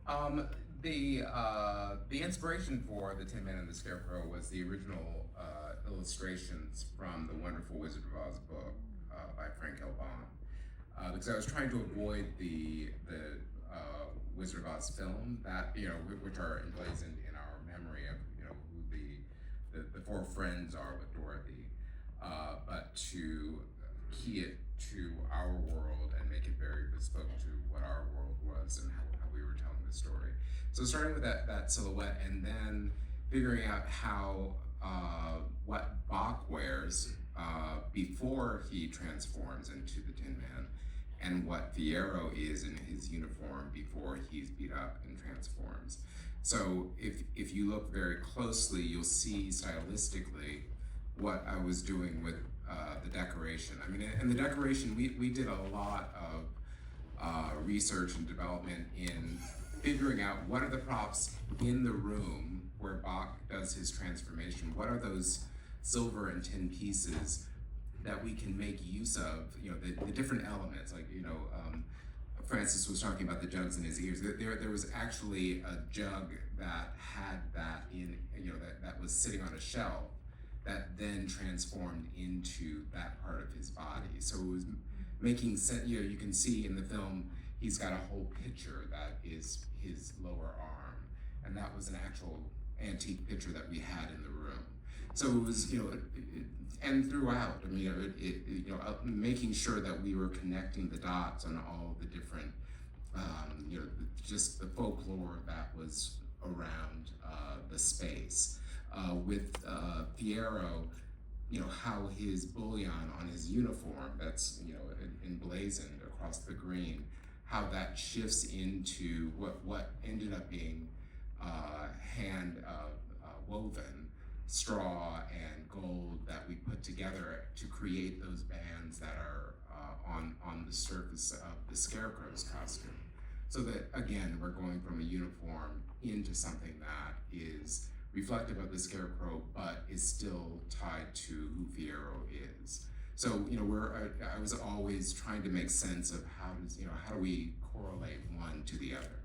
Um, the inspiration for the Tin Man and the Scarecrow was the original illustrations from the Wonderful Wizard of Oz book by Frank L. Baum. Because I was trying to avoid the Wizard of Oz film that which are emblazoned in our memory of who the four friends are with Dorothy, but to key it to our world and make it very bespoke to what our world was and how we were telling the story. So starting with that silhouette and then figuring out how what Boq wears before he transforms into the Tin Man, and what Fiyero is in his uniform before he's beat up and transforms. So if you look very closely, you'll see stylistically what I was doing with the decoration. I mean, in the decoration, we did a lot of research and development in figuring out what are the props in the room where Boq does his transformation. What are those silver and tin pieces that we can make use of? The different elements, like Francis was talking about the jugs in his ears. There was actually a jug that had that in, that was sitting on a shelf that then transformed into that part of his body. So it was making sense. You can see in the film, he's got a whole picture that is his lower arm. And that was an actual antique picture that we had in the room. So it was, and throughout, making sure that we were connecting the dots on all the different, just the folklore that was around the space. With Fiyero, how his bullion on his uniform that's emblazoned across the green, how that shifts into what ended up being hand woven straw and gold that we put together to create those bands that are on the surface of the Scarecrow's costume. So that, again, we're going from a uniform into something that is reflective of the Scarecrow, but is still tied to who Fiyero is. So, I was always trying to make sense of how do we correlate one to the other.